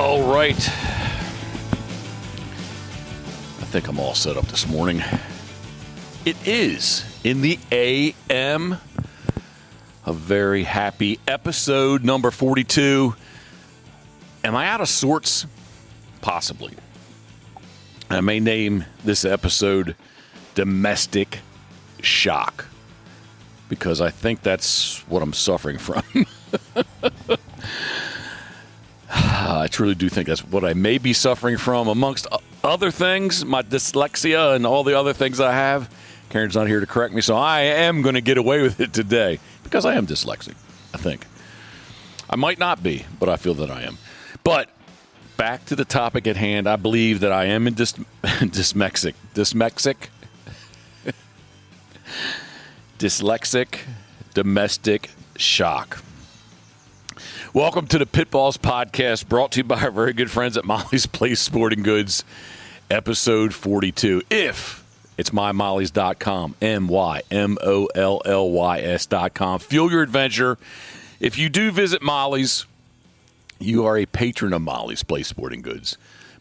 All right. I think I'm all set up this morning. It is in the AM. A very happy episode number 42. Am I out of sorts? Possibly. I may name this episode Domestic Shock, because I think that's what I'm suffering from. I truly do think that's what I may be suffering from, amongst other things, my dyslexia and all the other things I have. Karen's not here to correct me, so I am going to get away with it today, because I am dyslexic, I think. I might not be, but I feel that I am. But back to the topic at hand, I believe that I am in dyslexic, domestic shock. Welcome to the Pitboss podcast, brought to you by our very good friends at Molly's Place Sporting Goods, episode 42. If it's mymollys.com, MYMOLLYS.com. Fuel your adventure. If you do visit Molly's, you are a patron of Molly's Place Sporting Goods.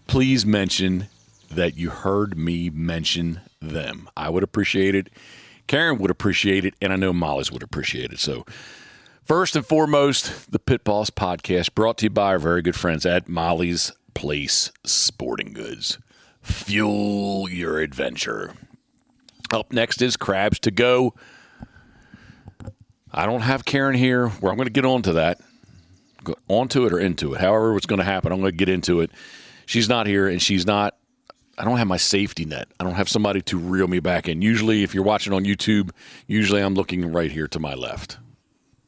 Please mention that you heard me mention them. I would appreciate it. Karen would appreciate it, and I know Molly's would appreciate it. So, first and foremost, the Pitboss podcast, brought to you by our very good friends at Molly's Place Sporting Goods. Fuel your adventure. Up next is Crabs to Go. I don't have Karen here. Where I'm going to get onto that. Go onto it or into it. However it's going to happen, I'm going to get into it. She's not here, and I don't have my safety net. I don't have somebody to reel me back in. Usually, if you're watching on YouTube, usually I'm looking right here to my left.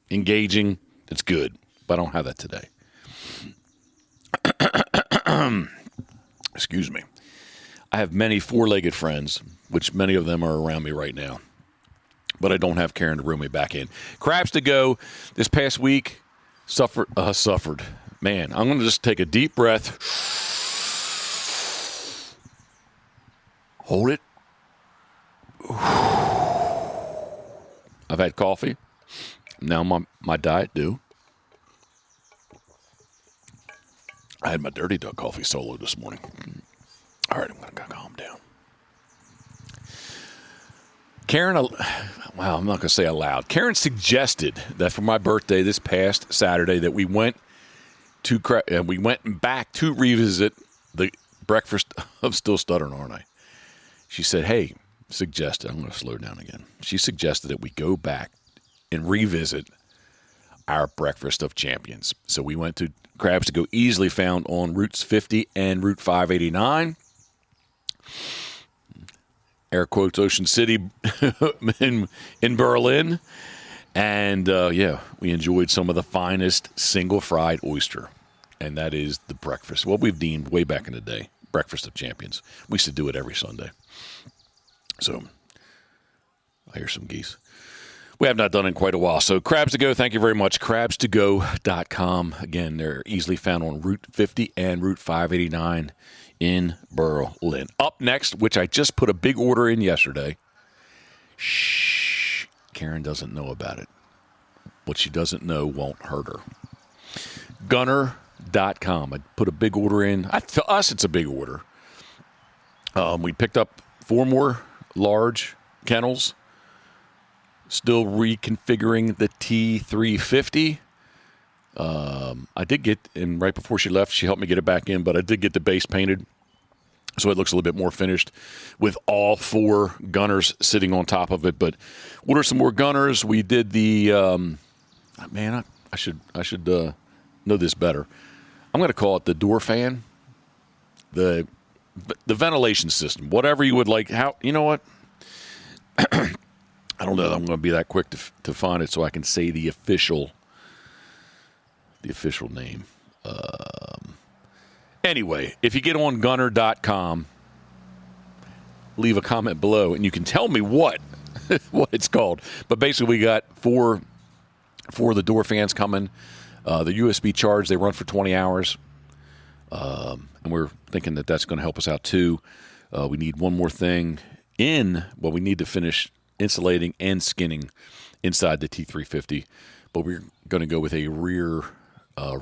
Engaging, it's good, but I don't have that today. Excuse me. I have many four-legged friends, which many of them are around me right now, but I don't have Karen to reel me back in. Crabs to Go this past week suffered. Man, I'm going to just take a deep breath. Hold it. I've had coffee. Now my diet due. I had my Dirty Duck coffee solo this morning. All right, I'm going to calm down. Karen, I'm not going to say aloud. Karen suggested that for my birthday this past Saturday that we went back to revisit the breakfast of Still Stuttering, aren't I? She said, I'm going to slow down again. She suggested that we go back and revisit our Breakfast of Champions. So we went to Crabs to Go, easily found on Routes 50 and Route 589. Air quotes Ocean City in Berlin. And, we enjoyed some of the finest single-fried oyster. And that is the breakfast. What we've deemed way back in the day, Breakfast of Champions. We used to do it every Sunday. So, I hear some geese. We have not done it in quite a while. So, Crabs to Go, thank you very much. Crabstogo.com. Again, they're easily found on Route 50 and Route 589 in Berlin. Up next, which I just put a big order in yesterday. Shh. Karen doesn't know about it. What she doesn't know won't hurt her. Gunner.com. I put a big order in. To us, it's a big order. We picked up 4 more large kennels. Still reconfiguring the T350. I did get, and right before she left, she helped me get it back in, but I did get the base painted, so it looks a little bit more finished with all 4 gunners sitting on top of it. But ordered some more gunners. We did the, I should know this better. I'm going to call it the door fan, the ventilation system, whatever you would like. How, you know what? I don't know that I'm going to be that quick to find it so I can say the official name. Anyway, if you get on gunner.com, leave a comment below, and you can tell me what it's called. But basically, we got 4 of the door fans coming. The USB charge, they run for 20 hours. And we're thinking that that's going to help us out, too. We need one more thing we need to finish insulating and skinning inside the T350. But we're going to go with a rear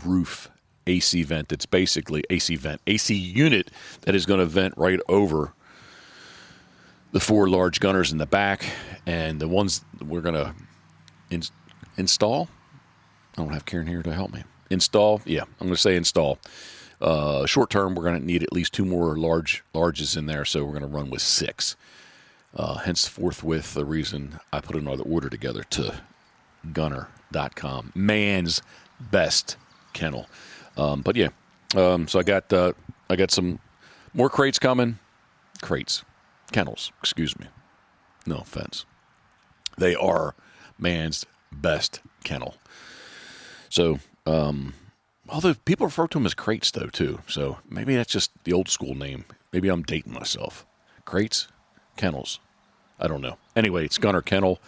roof AC vent that's basically AC unit that is going to vent right over the 4 large gunners in the back. And the ones we're going to install, I don't have Karen here to help me. Install, yeah, I'm going to say install. Short term, we're going to need at least 2 more larges in there, so we're going to run with 6. Hence, forthwith, the reason I put another order together to gunner.com. Man's best kennel. But yeah, so I got some more crates coming. Kennels, excuse me. No offense. They are man's best kennel. So, although people refer to them as crates, though, too. So maybe that's just the old school name. Maybe I'm dating myself. Crates, kennels. I don't know. Anyway, it's Gunner Kennel.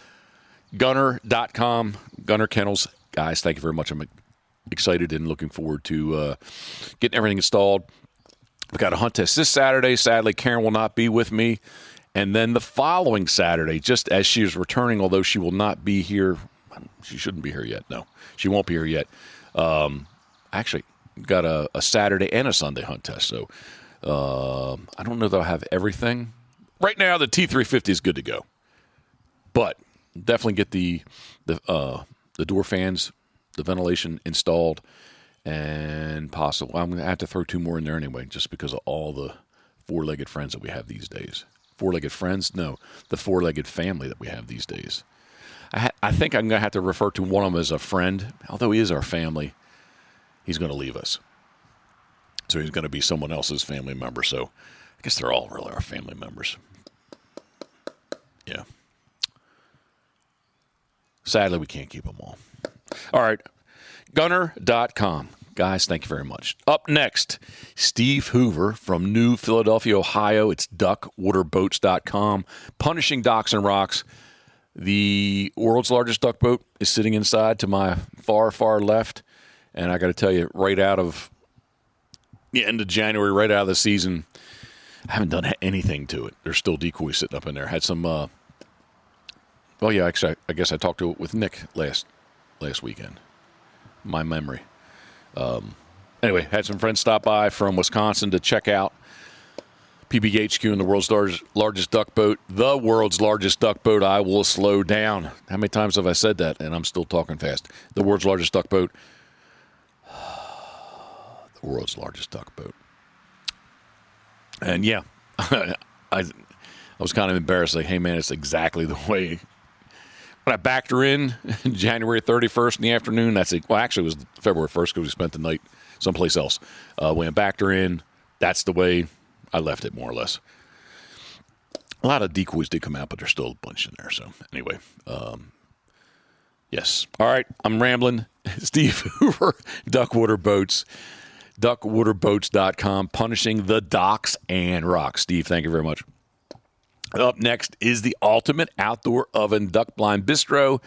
Gunner.com. Gunner Kennels. Guys, thank you very much. I'm excited and looking forward to getting everything installed. We've got a hunt test this Saturday. Sadly, Karen will not be with me. And then the following Saturday, just as she is returning, although she will not be here. She shouldn't be here yet. No, she won't be here yet. Actually, got a Saturday and a Sunday hunt test. So I don't know that I'll have everything. Right now, the T350 is good to go. But definitely get the door fans, the ventilation installed, and possible. I'm going to have to throw 2 more in there anyway, just because of all the 4-legged friends that we have these days. 4-legged friends? No, the 4-legged family that we have these days. I think I'm going to have to refer to one of them as a friend. Although he is our family, he's going to leave us. So he's going to be someone else's family member. So I guess they're all really our family members. Yeah. Sadly, we can't keep them all. All right. Gunner.com. Guys, thank you very much. Up next, Steve Hoover from New Philadelphia, Ohio. It's duckwaterboats.com. Punishing docks and rocks. The world's largest duck boat is sitting inside to my far, far left. And I got to tell you, right out of the end of January, right out of the season, I haven't done anything to it. There's still decoys sitting up in there. Had some, well, yeah, actually, I guess I talked to it with Nick last weekend. My memory. Anyway, had some friends stop by from Wisconsin to check out PBHQ and the world's largest duck boat. The world's largest duck boat. I will slow down. How many times have I said that? And I'm still talking fast. The world's largest duck boat. The world's largest duck boat. And yeah, I was kind of embarrassed. Like, hey man, it's exactly the way. When I backed her in January 31st in the afternoon, well, actually it was February 1st because we spent the night someplace else. When I backed her in, that's the way I left it, more or less. A lot of decoys did come out, but there's still a bunch in there. So anyway, yes. All right, I'm rambling. Steve Hoover, Duckwater Boats, duckwaterboats.com, punishing the docks and rocks. Steve, thank you very much. Up next is the Ultimate Outdoor Oven Duck Blind Bistro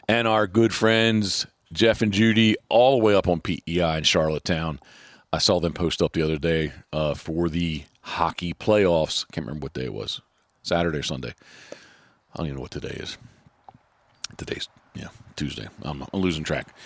and our good friends Jeff and Judy all the way up on PEI in Charlottetown. I saw them post up the other day for the hockey playoffs. Can't remember what day it was. Saturday or Sunday. I don't even know what today is. Today's, Tuesday. I'm losing track.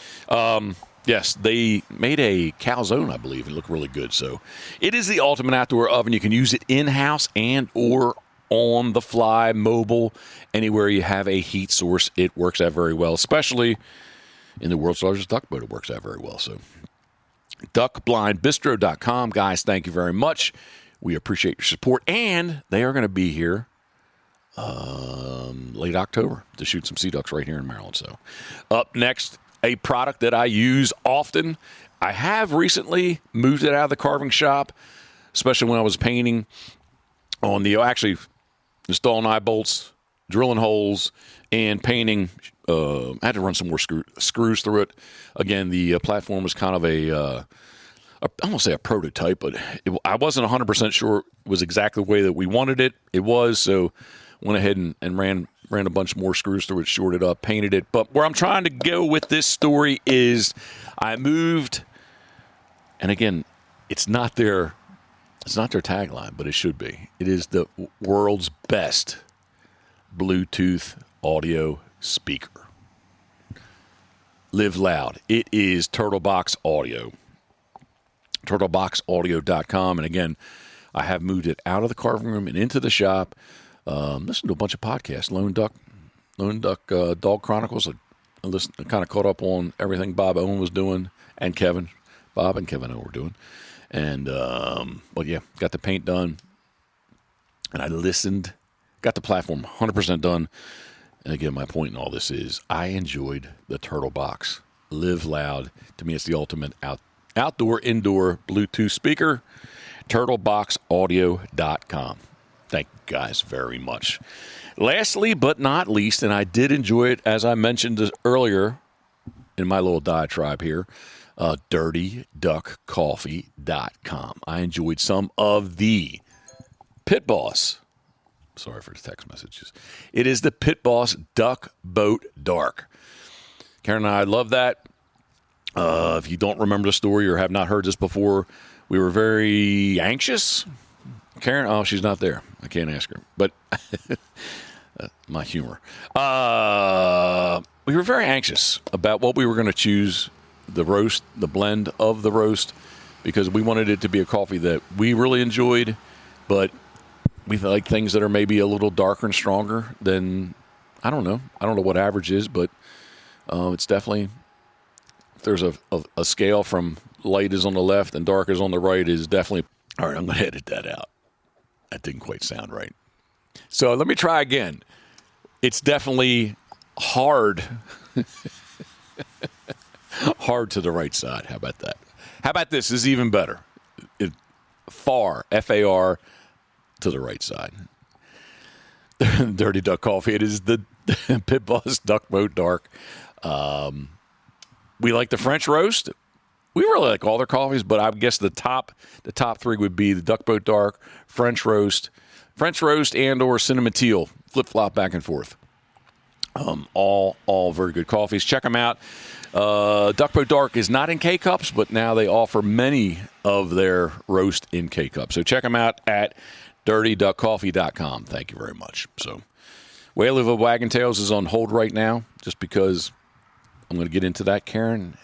Yes, they made a calzone, I believe, and it looked really good. So it is the Ultimate Outdoor Oven. You can use it in-house and or on the fly, mobile, anywhere you have a heat source. It works out very well, especially in the world's largest duck boat. It works out very well. So duckblindbistro.com. Guys, thank you very much. We appreciate your support, and they are going to be here late October to shoot some sea ducks right here in Maryland. So up next, a product that I use often. I have recently moved it out of the carving shop, especially when I was painting on the, actually installing eye bolts, drilling holes, and painting. I had to run some more screws through it. Again, the platform was kind of I won't say a prototype, but I wasn't 100% sure it was exactly the way that we wanted it. It was, so went ahead and ran a bunch more screws through it, shored it up, painted it. But where I'm trying to go with this story is I moved, and again, it's not their tagline, but it should be. It is the world's best Bluetooth audio speaker. Live loud. It is Turtlebox Audio. turtleboxaudio.com. And again, I have moved it out of the carving room and into the shop. Listen to a bunch of podcasts. Lone Duck Dog Chronicles. I kind of caught up on everything Bob Owen was doing, and Bob and Kevin Owen were doing. And, got the paint done. And I listened, got the platform 100% done. And again, my point in all this is I enjoyed the Turtle Box. Live loud. To me, it's the ultimate outdoor, indoor Bluetooth speaker. turtleboxaudio.com. Thank you guys very much. Lastly, but not least, and I did enjoy it, as I mentioned earlier in my little diatribe here, dirtyduckcoffee.com. I enjoyed some of the Pitboss. Sorry for the text messages. It is the Pitboss Duck Boat Dark. Karen and I love that. If you don't remember the story or have not heard this before, we were very anxious. Karen, she's not there. I can't ask her. But my humor. We were very anxious about what we were going to choose, the roast, the blend of the roast, because we wanted it to be a coffee that we really enjoyed, but we like things that are maybe a little darker and stronger than, I don't know what average is, but it's definitely, if there's a scale from light is on the left and dark is on the right, is definitely, all right, I'm going to edit that out. That didn't quite sound right. So let me try again. It's definitely hard, hard to the right side. How about that? How about this? This is even better. Far, F-A-R, to the right side. Dirty Duck Coffee. It is the Pitboss Duck Boat Dark. We like the French roast. We really like all their coffees, but I guess the top three would be the Duck Boat Dark, French roast, and or cinnamon teal. Flip-flop back and forth. All very good coffees. Check them out. Duck Boat Dark is not in K-Cups, but now they offer many of their roast in K-Cups. So check them out at dirtyduckcoffee.com. Thank you very much. So Whale of a Wagon Tails is on hold right now just because I'm going to get into that. Karen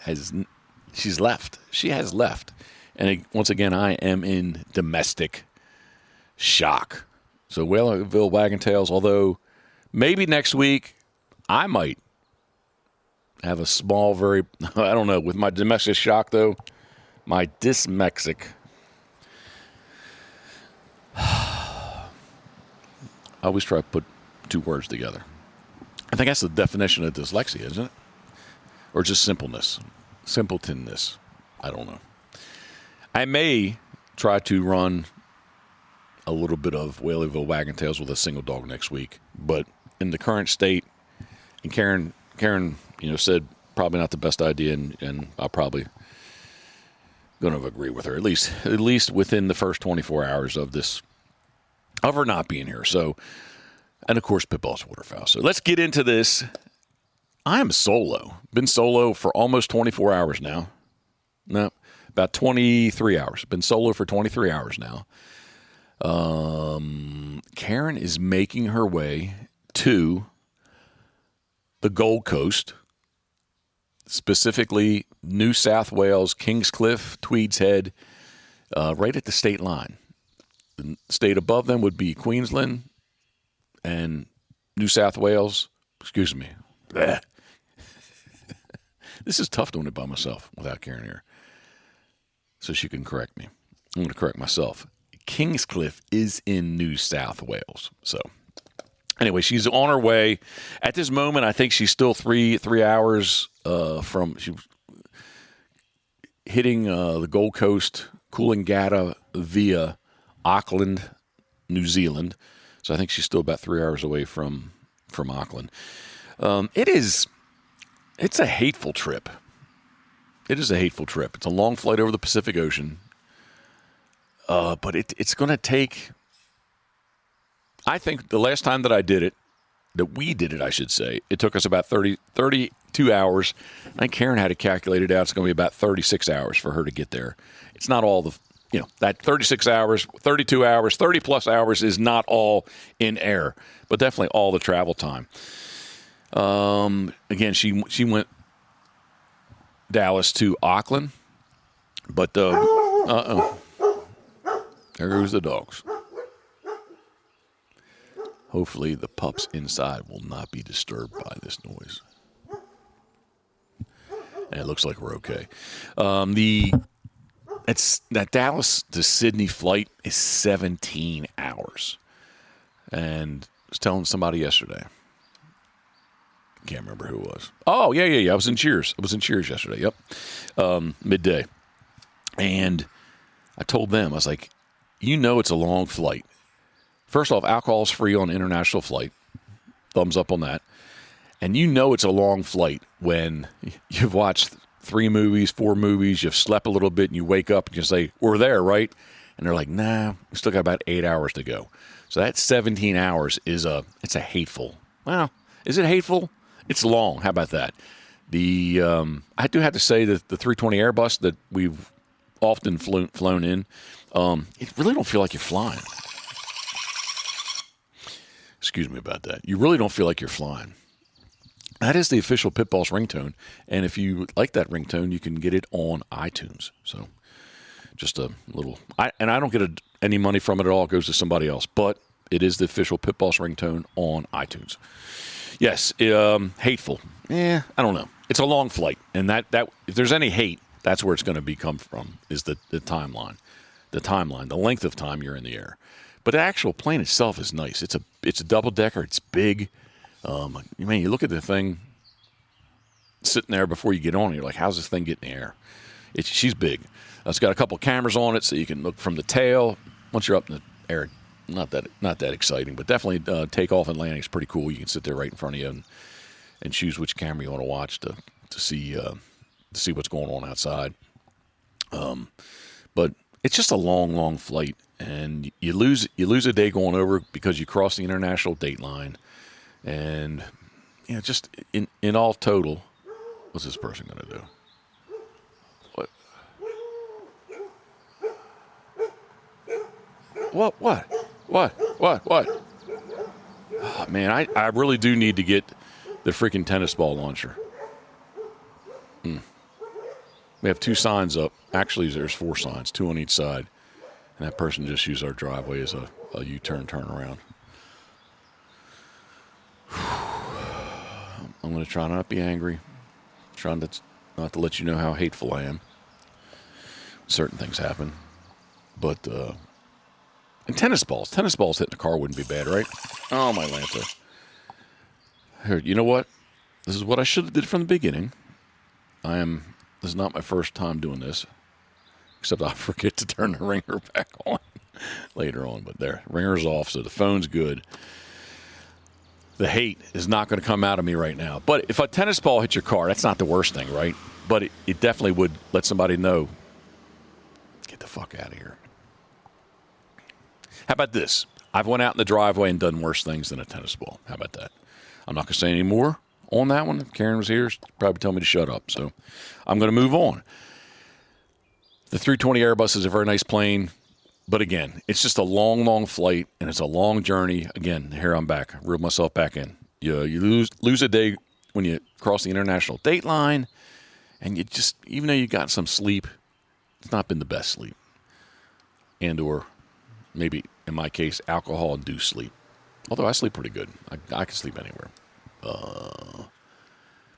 she's left. She has left. And once again, I am in domestic shock. So Whaleville Wagon Tails, although maybe next week I might have a small, I don't know, with my domestic shock though, my dysmexic. I always try to put two words together. I think that's the definition of dyslexia, isn't it? Or just simpletonness. I don't know. I may try to run a little bit of Whaleyville Wagon Tails with a single dog next week, but in the current state, and Karen, said probably not the best idea, and I'll probably going to agree with her at least within the first 24 hours of her not being here. So, and of course, Pitboss Waterfowl. So let's get into this. I am solo. Been solo for almost 24 hours now. No, about 23 hours. Been solo for 23 hours now. Karen is making her way to the Gold Coast, specifically New South Wales, Kingscliff, Tweeds Head, right at the state line. The state above them would be Queensland and New South Wales. Excuse me. Blech. This is tough doing it by myself without Karen here. So she can correct me. I'm going to correct myself. Kingscliff is in New South Wales. So anyway, she's on her way. At this moment, I think she's still three hours from hitting the Gold Coast, Coolangatta via Auckland, New Zealand. So I think she's still about 3 hours away from Auckland. It's a hateful trip. It is a hateful trip. It's a long flight over the Pacific Ocean. But it's going to take, I think the last time that we did it, I should say, it took us about 32 hours. I think Karen had it calculated out. It's going to be about 36 hours for her to get there. It's not all that 36 hours, 32 hours, 30 plus hours is not all in air, but definitely all the travel time. Again, she went Dallas to Auckland, but Uh-oh. There goes the dogs. Hopefully the pups inside will not be disturbed by this noise. And it looks like we're okay. That Dallas to Sydney flight is 17 hours. And I was telling somebody yesterday. Can't remember who it was. Oh, yeah. I was in Cheers. Yesterday. Yep. Midday. And I told them, I was like, it's a long flight. First off, alcohol's free on international flight. Thumbs up on that. And it's a long flight when you've watched 3 movies, 4 movies, you've slept a little bit, and you wake up and you say, we're there, right? And they're like, nah, we still got about 8 hours to go. So that 17 hours it's a hateful. Well, is it hateful? It's long. How about that? I do have to say that the 320 Airbus that we've often flown in, it really don't feel like you're flying. Excuse me about that. You really don't feel like you're flying. That is the official Pitboss ringtone, and if you like that ringtone, you can get it on iTunes. So, just a little. I don't get any money from it at all. It goes to somebody else, but it is the official Pitboss ringtone on iTunes. Yes, hateful. I don't know. It's a long flight, and that if there's any hate, that's where it's going to come from. Is the timeline, the length of time you're in the air. But the actual plane itself is nice. It's a double decker. It's big. You look at the thing sitting there before you get on. You're like, how's this thing get in the air? She's big. It's got a couple cameras on it, so you can look from the tail. Once you're up in the air, not that exciting, but definitely takeoff and landing is pretty cool. You can sit there right in front of you and choose which camera you want to watch to see what's going on outside. But it's just a long flight, and you lose a day going over because you cross the international date line. And, just in all total, what's this person going to do? What? Oh, man, I really do need to get the freaking tennis ball launcher. We have 2 signs up. Actually, there's 4 signs, 2 on each side. And that person just used our driveway as a U-turn turnaround. I'm going to try not to be angry. Trying not to let you know how hateful I am. Certain things happen. But, and tennis balls hitting the car wouldn't be bad, right? Oh, my Lanta. Here, you know what? This is what I should have did from the beginning. This is not my first time doing this. Except I forget to turn the ringer back on later on. But there, ringer's off, so the phone's good. The hate is not going to come out of me right now. But if a tennis ball hits your car, that's not the worst thing, right? But it definitely would let somebody know, get the fuck out of here. How about this? I've went out in the driveway and done worse things than a tennis ball. How about that? I'm not going to say any more on that one. If Karen was here, she'd probably tell me to shut up. So I'm going to move on. The 320 Airbus is a very nice plane. But again, it's just a long flight, and it's a long journey. Again, here I'm back. I reeled myself back in. You lose a day when you cross the international date line, and you just, even though you got some sleep, it's not been the best sleep. And or maybe, in my case, alcohol-induced sleep. Although I sleep pretty good. I can sleep anywhere.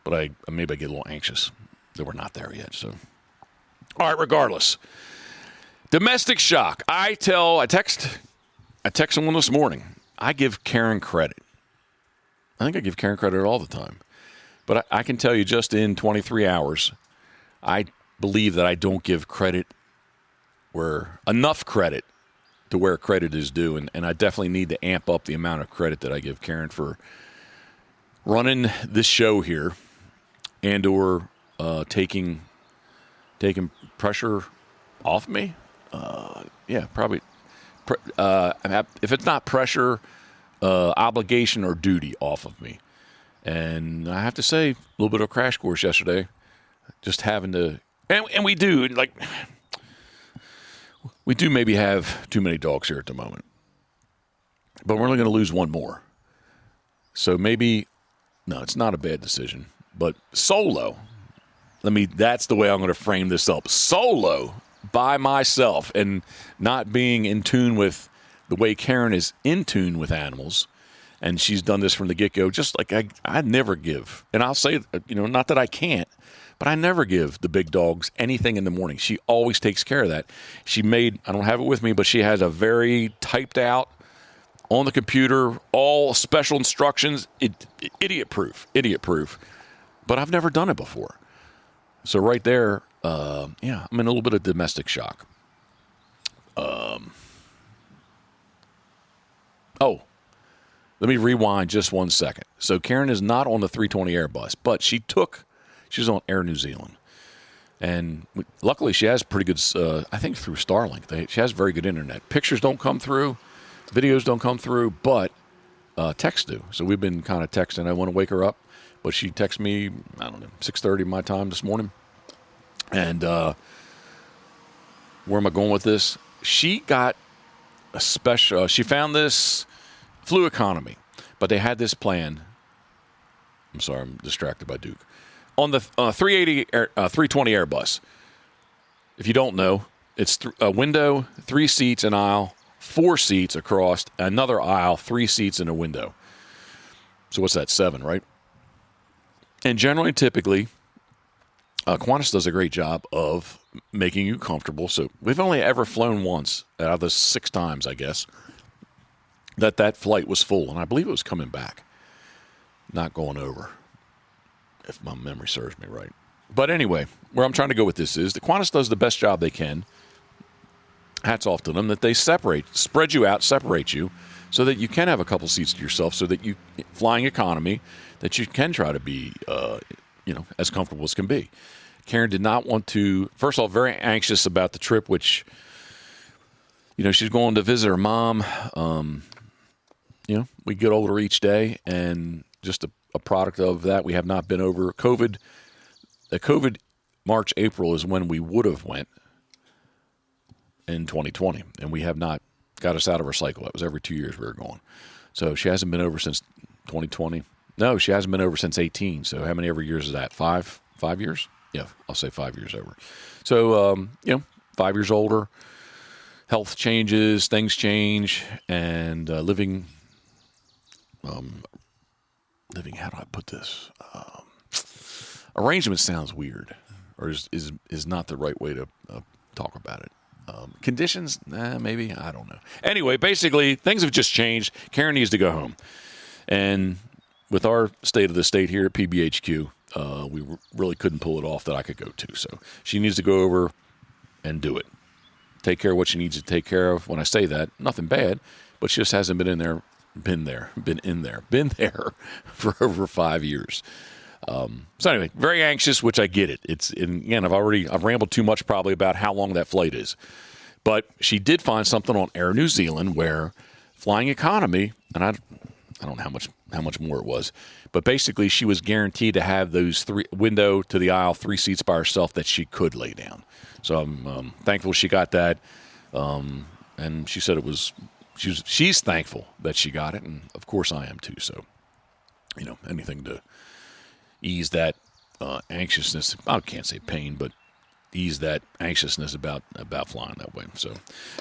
But maybe I get a little anxious that we're not there yet. So, all right, regardless. Domestic shock. I text someone this morning. I give Karen credit. I think I give Karen credit all the time. But I can tell you just in 23 hours, I believe that I don't give credit enough credit to where credit is due. And I definitely need to amp up the amount of credit that I give Karen for running this show here and or taking pressure off me. Probably. If it's not pressure, obligation or duty off of me. And I have to say, a little bit of a crash course yesterday. Just having to, and we do maybe have too many dogs here at the moment. But we're only going to lose one more. So maybe, no, it's not a bad decision. But solo, that's the way I'm going to frame this up. Solo by myself and not being in tune with the way Karen is in tune with animals, and she's done this from the get-go, just like I never give. And I'll say, not that I can't, but I never give the big dogs anything in the morning. She always takes care of that. I don't have it with me, but she has a very typed out, on the computer, all special instructions, idiot-proof. But I've never done it before. So right there, I'm in a little bit of domestic shock. Let me rewind just 1 second. So Karen is not on the 320 Airbus, but she's on Air New Zealand. And luckily she has pretty good, I think through Starlink, she has very good internet. Pictures don't come through, videos don't come through, but texts do. So we've been kind of texting. I want to wake her up, but she texted me, 6:30 my time this morning. And where am I going with this? She got a special, she found this Flu Economy, but they had this plan. I'm sorry, I'm distracted by Duke. On the 320 Airbus, if you don't know, it's a window, 3 seats, an aisle, 4 seats across, another aisle, 3 seats in a window. So what's that, 7, right? And generally, typically, Qantas does a great job of making you comfortable. So we've only ever flown once out of the 6 times, I guess, that flight was full, and I believe it was coming back, not going over, if my memory serves me right. But anyway, where I'm trying to go with this is that Qantas does the best job they can. Hats off to them that they spread you out, separate you, so that you can have a couple seats to yourself, so that you, flying economy, that you can try to be, as comfortable as can be. Karen did not want to, first of all, very anxious about the trip, which, she's going to visit her mom. We get older each day, and just a product of that, we have not been over COVID. The COVID March, April is when we would have went in 2020, and we have not got us out of our cycle. That was every 2 years we were going. So she hasn't been over since 2020. No, she hasn't been over since 18. So how many every years is that? 5 years? Yeah, I'll say 5 years over. So, 5 years older, health changes, things change, and living, how do I put this? Arrangement sounds weird, or is not the right way to talk about it. Conditions, maybe, I don't know. Anyway, basically, things have just changed. Karen needs to go home. And with our state of the state here at PBHQ, we really couldn't pull it off that I could go to. So she needs to go over and do it. Take care of what she needs to take care of. When I say that, nothing bad, but she just hasn't been in there for over 5 years. So anyway, very anxious, which I get it. I've rambled too much probably about how long that flight is. But she did find something on Air New Zealand where flying economy, and I don't know how much more it was, but basically she was guaranteed to have those 3 window to the aisle, 3 seats by herself that she could lay down. So I'm thankful she got that. And she said she's thankful that she got it, and of course I am too. So, anything to ease that anxiousness. I can't say pain, but ease that anxiousness about flying that way. So,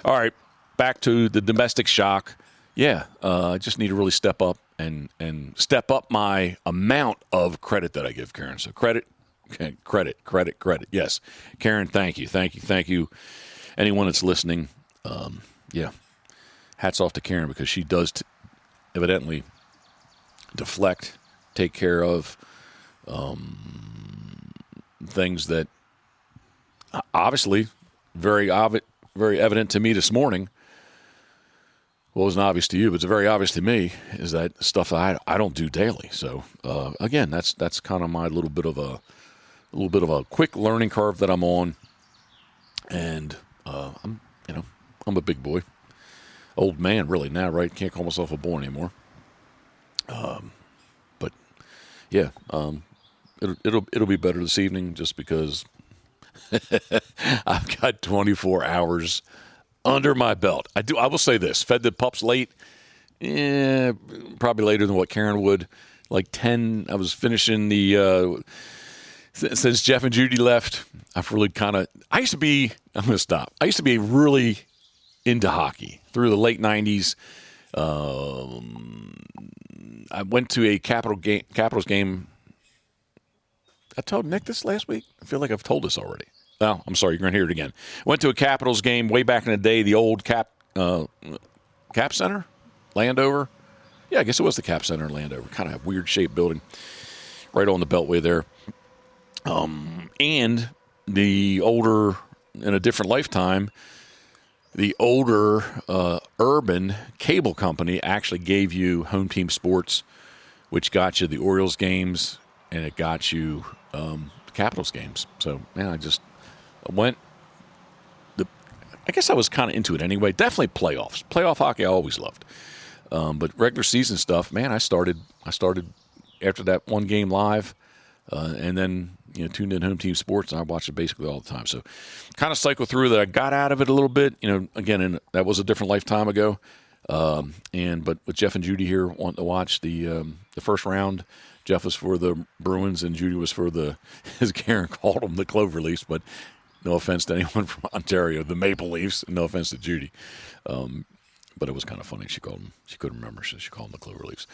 all right, back to the domestic shock. Yeah, I just need to really step up and step up my amount of credit that I give Karen. So credit. Yes, Karen, thank you. Anyone that's listening, hats off to Karen, because she does evidently deflect, take care of things that obviously very evident to me this morning. Well, it wasn't obvious to you, but it's very obvious to me, is that stuff that I don't do daily. So again, that's kind of my little bit of a quick learning curve that I'm on, and I'm a big boy, old man really now, right? Can't call myself a boy anymore. But yeah, it'll be better this evening, just because I've got 24 hours under my belt. I will say this: fed the pups late, probably later than what Karen would. Like 10, I was finishing the Since Jeff and Judy left, I've really I'm going to stop. I used to be really into hockey through the late 90s. I went to a Capitals game. I told Nick this last week. I feel like I've told this already. Well, I'm sorry. You're going to hear it again. Went to a Capitals game way back in the day, the old Cap Center, Landover. Yeah, I guess it was the Cap Center in Landover. Kind of a weird-shaped building right on the Beltway there. And the older, in a different lifetime, the older urban cable company actually gave you Home Team Sports, which got you the Orioles games, and it got you the Capitals games. So, man, I went. I guess I was kind of into it anyway. Definitely playoffs. Playoff hockey I always loved. But regular season stuff, man, I started after that one game live, and then tuned in Home Team Sports, and I watched it basically all the time. So kind of cycle through that. I got out of it a little bit, again, that was a different lifetime ago. But with Jeff and Judy here wanting to watch the first round, Jeff was for the Bruins and Judy was for as Karen called them, the Cloverleafs, but no offense to anyone from Ontario, the Maple Leafs, no offense to Judy. But it was kind of funny. She couldn't remember, so she called them the Cloverleafs.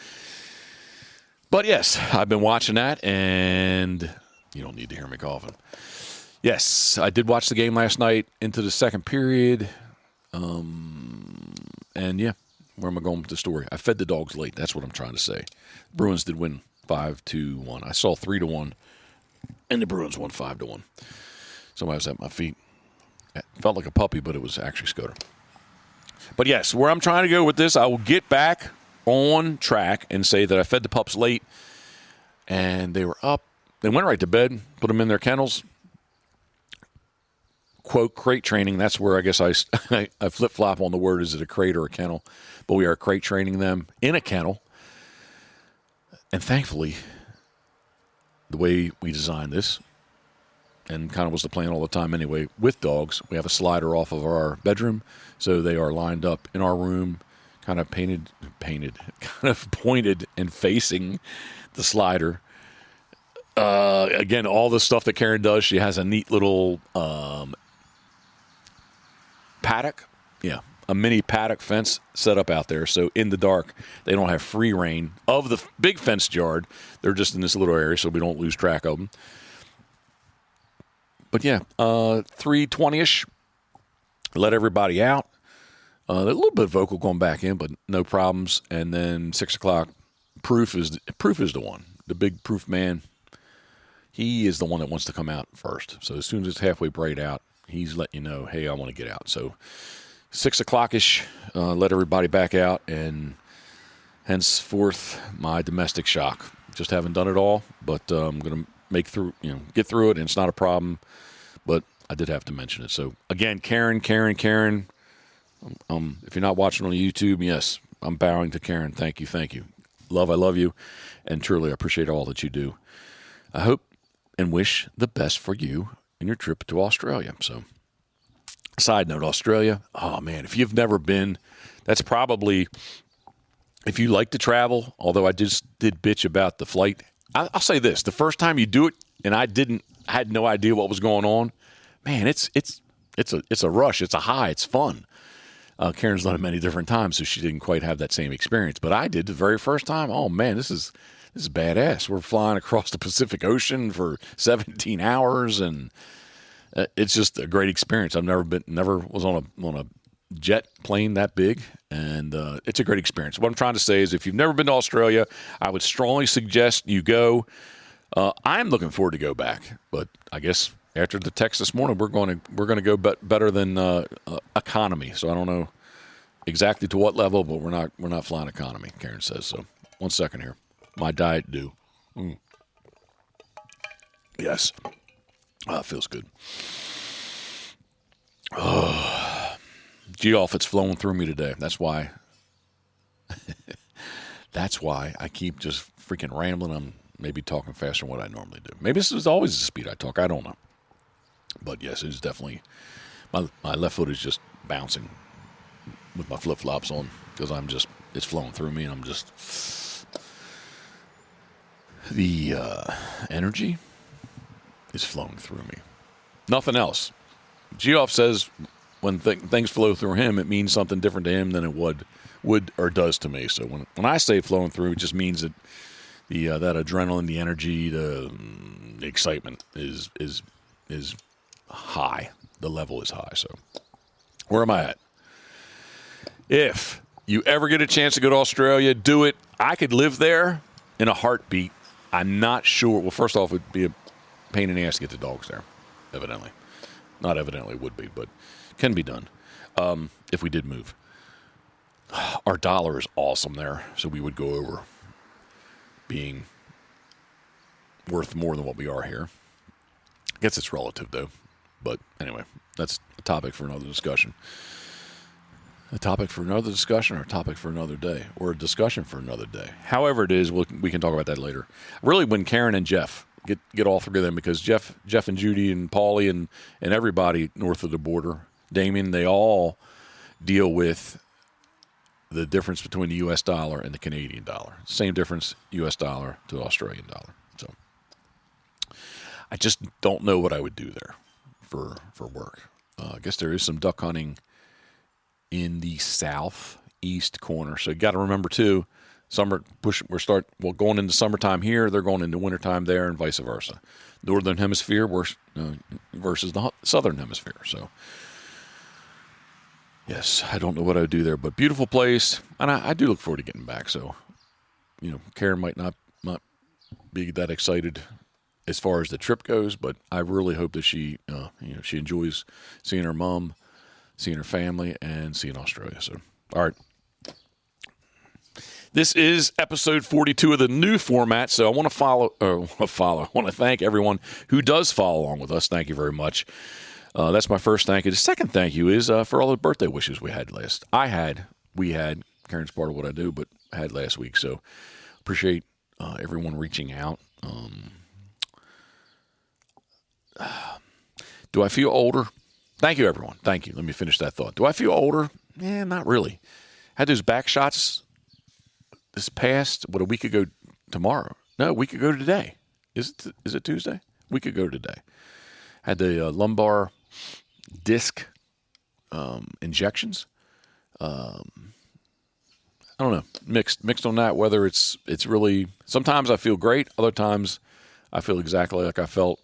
But yes, I've been watching that, and you don't need to hear me coughing. Yes, I did watch the game last night into the second period. And yeah, where am I going with the story? I fed the dogs late. That's what I'm trying to say. Bruins did win 5-1. I saw 3-1, and the Bruins won 5-1. Somebody was at my feet. It felt like a puppy, but it was actually Scudder. But yes, where I'm trying to go with this, I will get back on track and say that I fed the pups late, and they were up. They went right to bed, put them in their kennels. Quote, crate training. That's where I guess I flip-flop on the word, is it a crate or a kennel? But we are crate training them in a kennel. And thankfully, the way we designed this, and kind of was the plan all the time anyway, with dogs, we have a slider off of our bedroom, so they are lined up in our room, kind of pointed and facing the slider. Again, all the stuff that Karen does, she has a neat little paddock. Yeah, a mini paddock fence set up out there. So in the dark, they don't have free reign of the big fenced yard. They're just in this little area, so we don't lose track of them. But yeah, 3:20ish, let everybody out. A little bit vocal going back in, but no problems. And then 6 o'clock, Proof is the one, the big Proof man. He is the one that wants to come out first. So as soon as it's halfway bright out, he's letting you know, hey, I want to get out. So 6 o'clock-ish, let everybody back out, and henceforth my domestic shock. Just haven't done it all, but I'm going to get through it, and it's not a problem. But I did have to mention it. So again, Karen. If you're not watching on YouTube, yes, I'm bowing to Karen. Thank you. I love you, and truly I appreciate all that you do. I hope and wish the best for you in your trip to Australia. So, side note, Australia, oh man, if you've never been, that's probably, if you like to travel, although I just did bitch about the flight, I'll say this, the first time you do it, and I had no idea what was going on, man, it's a rush, it's a high, it's fun. Karen's done it many different times, so she didn't quite have that same experience, but I did the very first time. Oh man, this is badass. We're flying across the Pacific Ocean for 17 hours, and it's just a great experience. I've never was on a jet plane that big, and it's a great experience. What I'm trying to say is, if you've never been to Australia, I would strongly suggest you go. I'm looking forward to go back, but I guess after the text this morning, we're going to go better than economy. So I don't know exactly to what level, but we're not flying economy. Karen says so. 1 second here. My diet do. Yes. It feels good. G-off, it's flowing through me today. That's why I keep just freaking rambling. I'm maybe talking faster than what I normally do. Maybe this is always the speed I talk. I don't know. But yes, it's definitely, my left foot is just bouncing with my flip-flops on, because it's flowing through me, and I'm just, the energy is flowing through me. Nothing else. Geoff says when things flow through him, it means something different to him than it would or does to me. So when I say flowing through, it just means that that adrenaline, the energy, the excitement is high. The level is high. So where am I at? If you ever get a chance to go to Australia, do it. I could live there in a heartbeat. I'm not sure. Well, first off, it would be a pain in the ass to get the dogs there, evidently. Not evidently, it would be, but can be done if we did move. Our dollar is awesome there, so we would go over being worth more than what we are here. I guess it's relative, though. But anyway, that's a topic for another discussion. A topic for another discussion, or a topic for another day, or a discussion for another day. However it is, we can talk about that later. Really, when Karen and Jeff get all three of them, because Jeff and Judy and Paulie and everybody north of the border, Damien, they all deal with the difference between the U.S. dollar and the Canadian dollar. Same difference, U.S. dollar to Australian dollar. So I just don't know what I would do there for work. I guess there is some duck hunting in the southeast corner. So you got to remember too, going into summertime here, they're going into wintertime there, and vice versa. Northern hemisphere versus the southern hemisphere. So yes, I don't know what I would do there, but beautiful place, and I do look forward to getting back. So Karen might not be that excited as far as the trip goes, but I really hope that she enjoys seeing her mom, seeing her family, and seeing Australia. So, all right. This is episode 42 of the new format, so I want to I want to thank everyone who does follow along with us. Thank you very much. That's my first thank you. The second thank you is for all the birthday wishes we had we had, Karen's part of what I do, but I had last week, so appreciate everyone reaching out. Do I feel older? Thank you, everyone. Thank you. Let me finish that thought. Do I feel older? Not really. Had those back shots this past, a week ago tomorrow? No, a week ago today. Is it Tuesday? A week ago today. Had the lumbar disc injections. I don't know. Mixed on that, whether it's really, sometimes I feel great. Other times I feel exactly like I felt,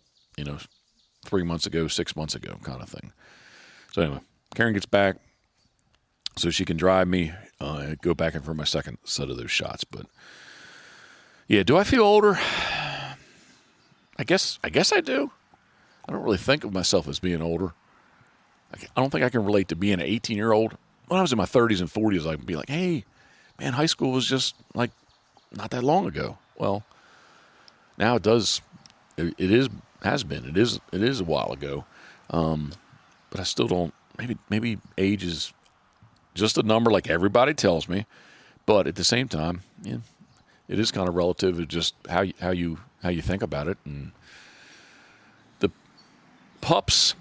3 months ago, 6 months ago kind of thing. So anyway, Karen gets back so she can drive me, go back in for my second set of those shots. But yeah, do I feel older? I guess I do. I don't really think of myself as being older. I don't think I can relate to being an 18-year-old. When I was in my 30s and 40s, I'd be like, hey, man, high school was just like not that long ago. Well, now it does. It is a while ago. But I still don't. Maybe age is just a number, like everybody tells me. But at the same time, it is kind of relative to just how you think about it. And the pups.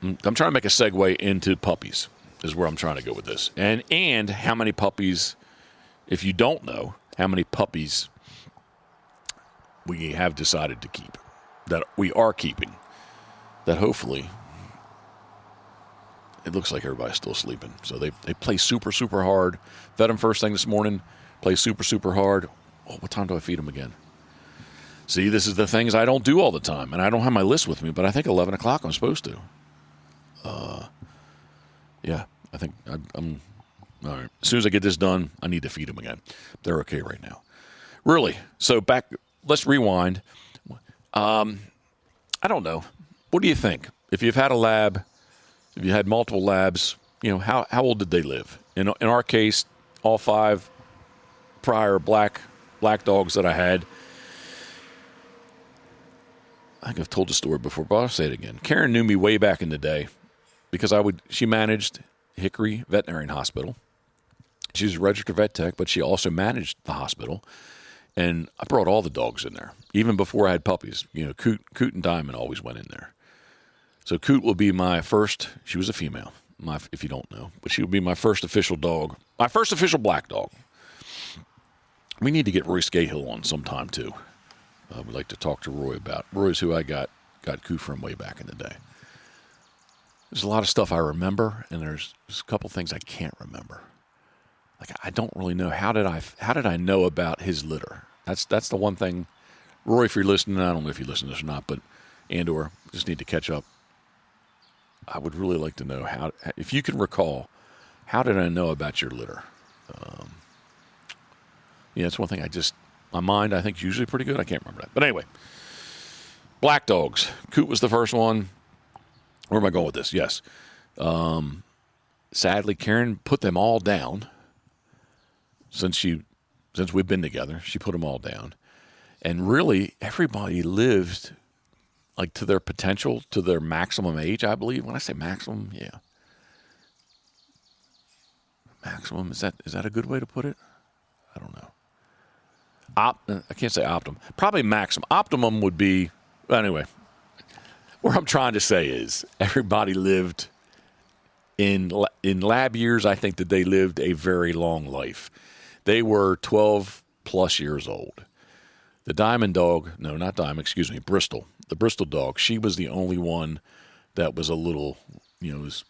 I'm trying to make a segue into puppies. Is where I'm trying to go with this. And how many puppies? If you don't know, how many puppies we have decided to keep, that we are keeping, that hopefully. It looks like everybody's still sleeping. So they play super, super hard. Fed them first thing this morning. Play super, super hard. Oh, what time do I feed them again? See, this is the things I don't do all the time. And I don't have my list with me, but I think 11 o'clock I'm supposed to. Yeah, I think I'm all right. As soon as I get this done, I need to feed them again. They're okay right now. Really. So let's rewind. I don't know. What do you think? If you've had a lab, if you had multiple labs, how old did they live? In our case, all 5 prior black dogs that I had. I think I've told the story before, but I'll say it again. Karen knew me way back in the day because she managed Hickory Veterinary Hospital. She was a registered vet tech, but she also managed the hospital. And I brought all the dogs in there, even before I had puppies. Coot and Diamond always went in there. So Coot will be my first. She was a female, if you don't know, but she will be my first official dog, my first official black dog. We need to get Roy Scahill on sometime too. I would like to talk to Roy about. Roy's who I got got Coot from way back in the day. There's a lot of stuff I remember, and there's a couple things I can't remember. Like, I don't really know how did I know about his litter. That's the one thing. Roy, if you're listening, I don't know if you listen to this or not, but and/or just need to catch up. I would really like to know how, if you can recall, how did I know about your litter? It's one thing my mind I think is usually pretty good. I can't remember that, but anyway, black dogs. Coot was the first one. Where am I going with this? Yes. Sadly, Karen put them all down. Since we've been together, she put them all down. And really, everybody lived like to their potential, to their maximum age, I believe. When I say maximum, yeah. Maximum, is that a good way to put it? I don't know. I can't say optimum. Probably maximum. Optimum would be, anyway. What I'm trying to say is everybody lived in lab years. I think that they lived a very long life. They were 12 plus years old. The Diamond dog, no, not Diamond, excuse me, Bristol. The Bristol dog, she was the only one that was a little,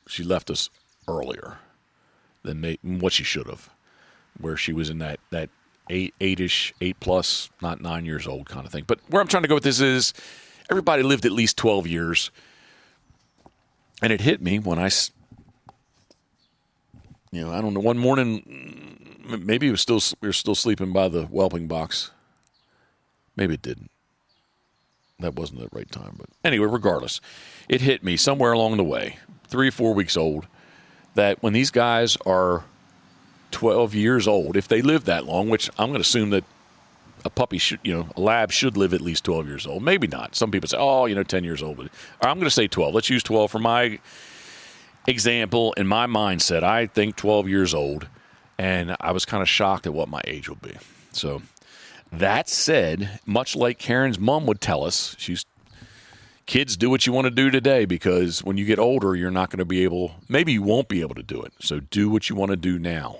she left us earlier than what she should have, where she was in that eight-ish, 8 plus, not 9 years old kind of thing. But where I'm trying to go with this is, everybody lived at least 12 years, and it hit me when I don't know, one morning, maybe we were still sleeping by the whelping box. Maybe it didn't. That wasn't the right time. But anyway, regardless, it hit me somewhere along the way, 3 or 4 weeks old, that when these guys are 12 years old, if they live that long, which I'm going to assume that a puppy should, a lab should live at least 12 years old. Maybe not. Some people say, 10 years old. But I'm going to say 12. Let's use 12 for my example and my mindset. I think 12 years old, and I was kind of shocked at what my age will be. So that said, much like Karen's mom would tell us, kids, do what you want to do today, because when you get older, you're not going to be able, maybe you won't be able to do it. So do what you want to do now.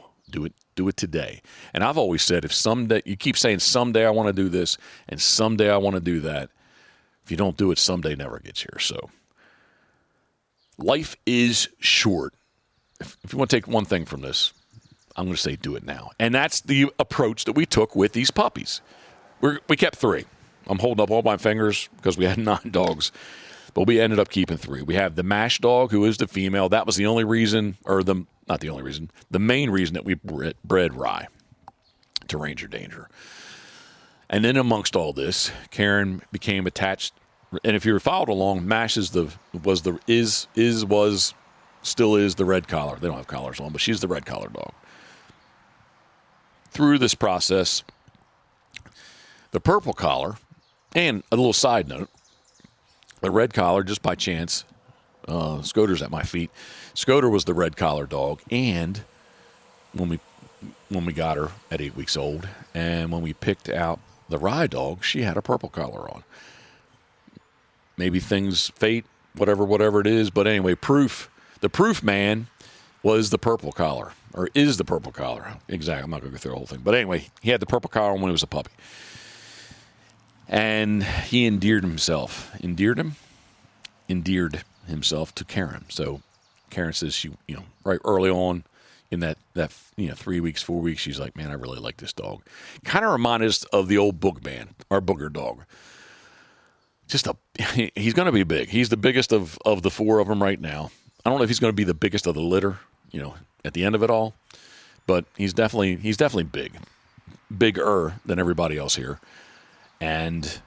Do it today. And I've always said, if someday, you keep saying someday I want to do this and someday I want to do that, if you don't do it, someday never gets here. So life is short. If you want to take one thing from this, I'm going to say do it now. And that's the approach that we took with these puppies. We kept 3. I'm holding up all my fingers because we had 9 dogs, but we ended up keeping 3. We have the mash dog, who is the female. That was the only reason, not the only reason, the main reason that we bred Rye to Ranger Danger. And then amongst all this, Karen became attached. And if you followed along, Mash still is the red collar. They don't have collars on, but she's the red collar dog. Through this process, the purple collar, and a little side note, the red collar, just by chance, Scoter's at my feet. Scoter was the red collar dog, and when we got her at 8 weeks old, and when we picked out the Rye dog, she had a purple collar on. Maybe fate, whatever it is, but anyway, the proof man was the purple collar, or is the purple collar. Exactly, I'm not going to go through the whole thing. But anyway, he had the purple collar when he was a puppy. And he endeared himself to Karen. So Karen says she, right early on in that 3 weeks, 4 weeks, she's like, man, I really like this dog. Kind of reminded us of the old Boogman, our Booger dog. He's going to be big. He's the biggest of the 4 of them right now. I don't know if he's going to be the biggest of the litter, at the end of it all, but he's definitely big, bigger than everybody else here. And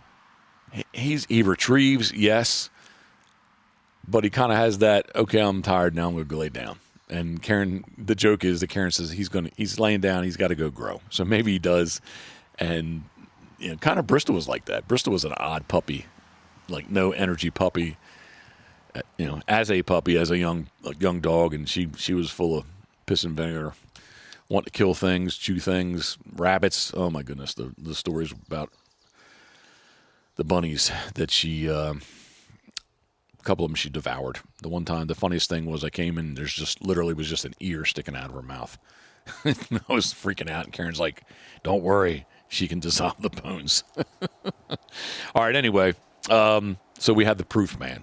he retrieves, yes, but he kind of has that, okay, I'm tired now, I'm going to go lay down. And Karen, the joke is that Karen says he's laying down, he's got to go grow. So maybe he does. And kind of Bristol was like that. Bristol was an odd puppy, like no energy puppy. As a puppy, as a young dog, and she was full of piss and vinegar, want to kill things, chew things, rabbits. Oh my goodness, the stories about the bunnies that a couple of them she devoured. The one time, the funniest thing was I came in, there's just literally was just an ear sticking out of her mouth. I was freaking out, and Karen's like, "Don't worry, she can dissolve the bones." All right, anyway. So we had the proof man.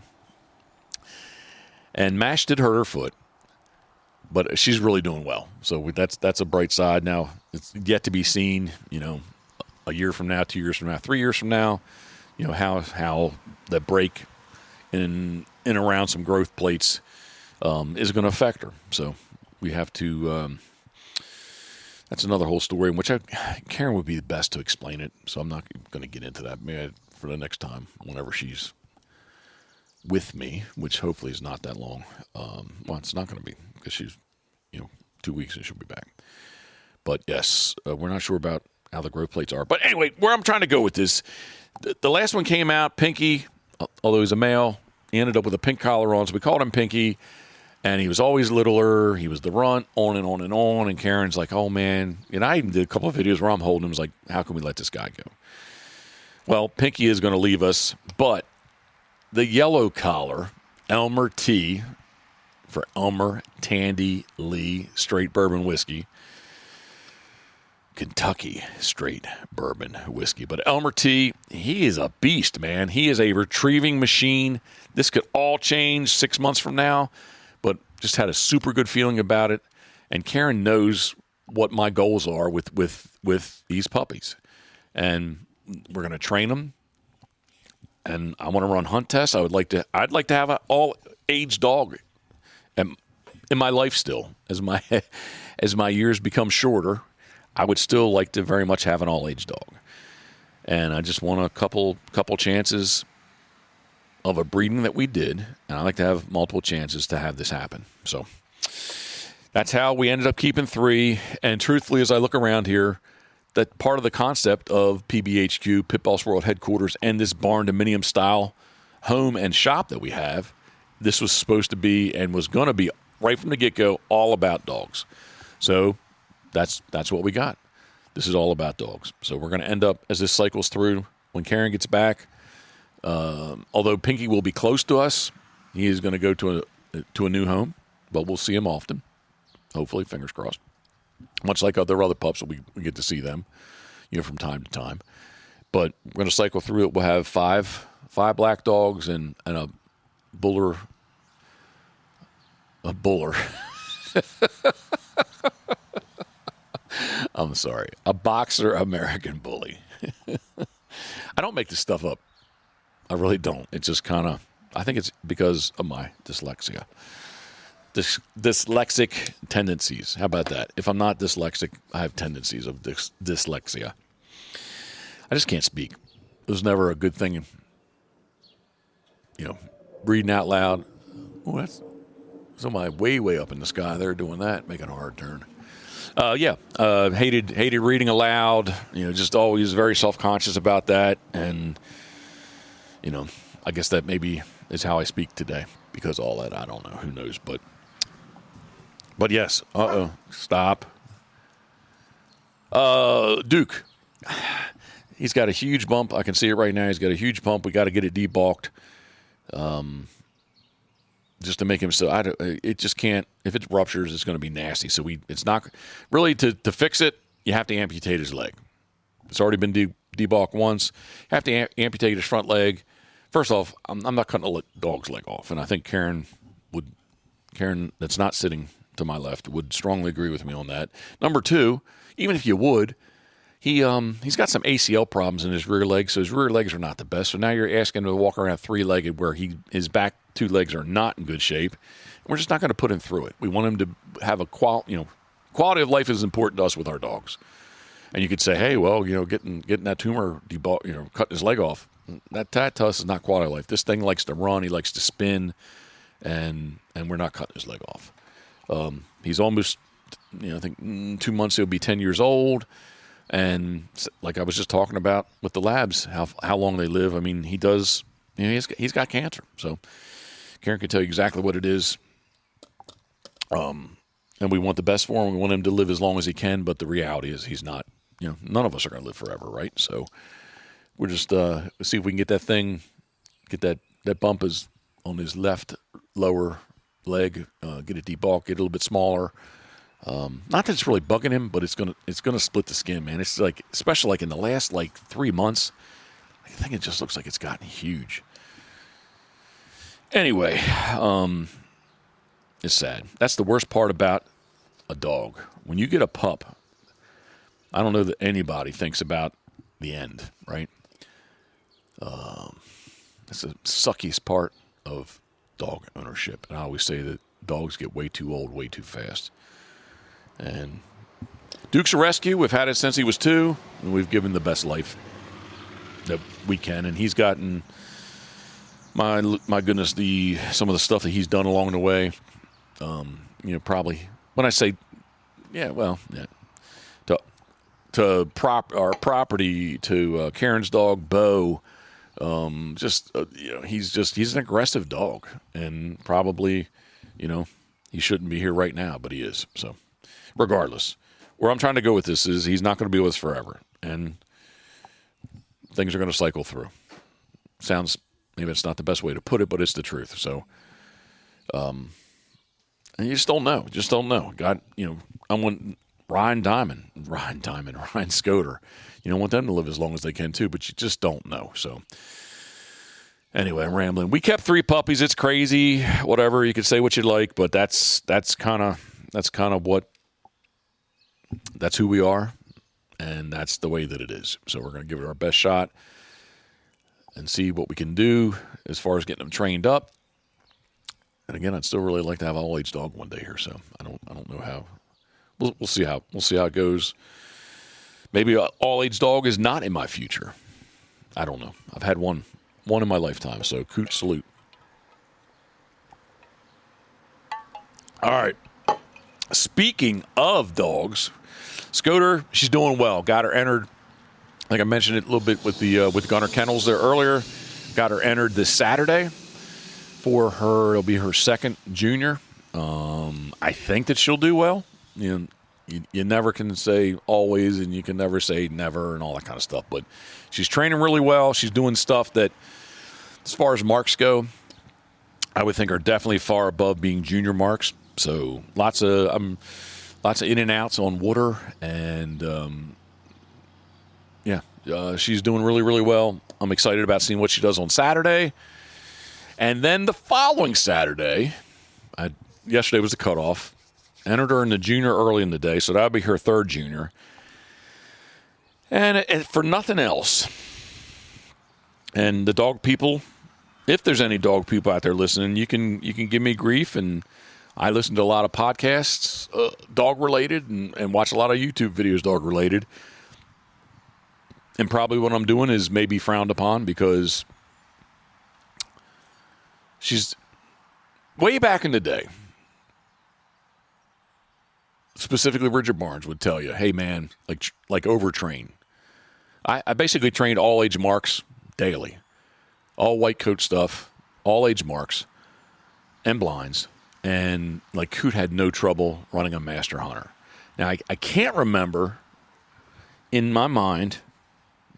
And Mash did hurt her foot, but she's really doing well. So that's a bright side. Now, it's yet to be seen, a year from now, 2 years from now, 3 years from now, how the break in around some growth plates is going to affect her. So we have to that's another whole story in which Karen would be the best to explain it. So I'm not going to get into that. Maybe for the next time, whenever she's with me, which hopefully is not that long. Well, it's not going to be because she's, 2 weeks and she'll be back. But yes, we're not sure about how the growth plates are. But anyway, where I'm trying to go with this, the last one came out, Pinky, although he's a male, he ended up with a pink collar on, so we called him Pinky. And he was always littler. He was the runt, on and on and on. And Karen's like, oh, man. And I even did a couple of videos where I'm holding him. I was like, how can we let this guy go? Well, Pinky is going to leave us. But the yellow collar, Elmer T, for Elmer Tandy Lee Straight Bourbon Whiskey, Kentucky Straight Bourbon Whiskey. But Elmer T, he is a beast, man. He is a retrieving machine. This could all change 6 months from now. But just had a super good feeling about it. And Karen knows what my goals are with these puppies. And we're going to train them. And I want to run hunt tests. I'd like to have an all-age dog in my life still. As my years become shorter, I would still like to very much have an all-age dog. And I just want a couple chances of a breeding that we did, and I like to have multiple chances to have this happen. So that's how we ended up keeping 3. And truthfully, as I look around here, that part of the concept of PBHQ, Pit Boss World Headquarters, and this barn dominium style home and shop that we have, this was supposed to be and was going to be right from the get-go all about dogs. So that's what we got. This is all about dogs. So we're going to end up, as this cycles through, when Karen gets back, although Pinky will be close to us, he is going to go to a new home, but we'll see him often. Hopefully, fingers crossed. Much like other pups, we get to see them, from time to time. But we're going to cycle through it. We'll have five black dogs and a buller. A buller. I'm sorry. A boxer American bully. I don't make this stuff up. I really don't. It's just kind of, I think it's because of my dyslexia. Dyslexic tendencies. How about that? If I'm not dyslexic, I have tendencies of dyslexia. I just can't speak. It was never a good thing, reading out loud. Oh, that's somebody way up in the sky. They're doing that, making a hard turn. Hated reading aloud. Just always very self-conscious about that. And, I guess that maybe is how I speak today because all that, I don't know. Who knows? But yes. Stop. Duke. He's got a huge bump. I can see it right now. He's got a huge bump. We got to get it debulked. Just to make him so. It just can't. If it ruptures, it's going to be nasty. So it's not really to fix it. You have to amputate his leg. It's already been debulked once. You have to amputate his front leg. First off, I'm not cutting a dog's leg off, and I think Karen, that's not sitting to my left, would strongly agree with me on that. Number 2, even if you would, he's got some ACL problems in his rear legs, so his rear legs are not the best. So now you're asking him to walk around 3-legged where his back 2 legs are not in good shape. We're just not going to put him through it. We want him to have a quality of life is important to us with our dogs. And you could say, hey, well, getting that tumor cutting his leg off, that to us is not quality of life. This thing likes to run, he likes to spin, and we're not cutting his leg off. He's almost, I think 2 months he'll be 10 years old. And like I was just talking about with the labs, how long they live. I mean, he does, he's got cancer. So Karen can tell you exactly what it is. And we want the best for him. We want him to live as long as he can. But the reality is he's not, none of us are going to live forever, right? So we're just see if we can get that bump is on his left lower leg, get it debulked, get it a little bit smaller. Not that it's really bugging him, but it's gonna split the skin, man. It's like, especially like in the last 3 months, I think it just looks like it's gotten huge. Anyway, it's sad. That's the worst part about a dog. When you get a pup, I don't know that anybody thinks about the end, right? That's the suckiest part of dog ownership. And I always say that dogs get way too old, way too fast. And Duke's a rescue. We've had it since he was 2, and we've given the best life that we can. And he's gotten, my goodness, some of the stuff that he's done along the way. Probably when I say, to our property, to Karen's dog Bo. He's an aggressive dog, and probably, he shouldn't be here right now, but he is. So, regardless, where I'm trying to go with this is he's not going to be with us forever, and things are going to cycle through. Sounds, maybe it's not the best way to put it, but it's the truth. So, and you just don't know. God, I want Ryan Scoter. You don't want them to live as long as they can too, but you just don't know. So anyway, I'm rambling. We kept 3 puppies. It's crazy. Whatever, you can say what you like, but that's kind of that's who we are, and that's the way that it is. So we're going to give it our best shot and see what we can do as far as getting them trained up. And again, I'd still really like to have an all-age dog one day here. So I don't know how. We'll see how it goes. Maybe an all-age dog is not in my future. I don't know. I've had one in my lifetime. So coot salute. All right. Speaking of dogs, Scoter, she's doing well. Got her entered. I think I mentioned it a little bit with Gunner Kennels there earlier. Got her entered this Saturday for her. It'll be her second junior. I think that she'll do well. You never can say always, and you can never say never and all that kind of stuff. But she's training really well. She's doing stuff that, as far as marks go, I would think are definitely far above being junior marks. So lots of in and outs on water, and she's doing really, really well. I'm excited about seeing what she does on Saturday. And then the following Saturday, yesterday was the cutoff. Entered her in the junior early in the day, so that would be her 3rd junior. And for nothing else, and the dog people, if there's any dog people out there listening, you can give me grief. And I listen to a lot of podcasts, dog-related, and watch a lot of YouTube videos dog-related. And probably what I'm doing is maybe frowned upon because she's way back in the day. Specifically, Richard Barnes would tell you, hey, man, like overtrain. I basically trained all age marks daily. All white coat stuff, all age marks, and blinds. And, Coot had no trouble running a master hunter. Now, I can't remember in my mind,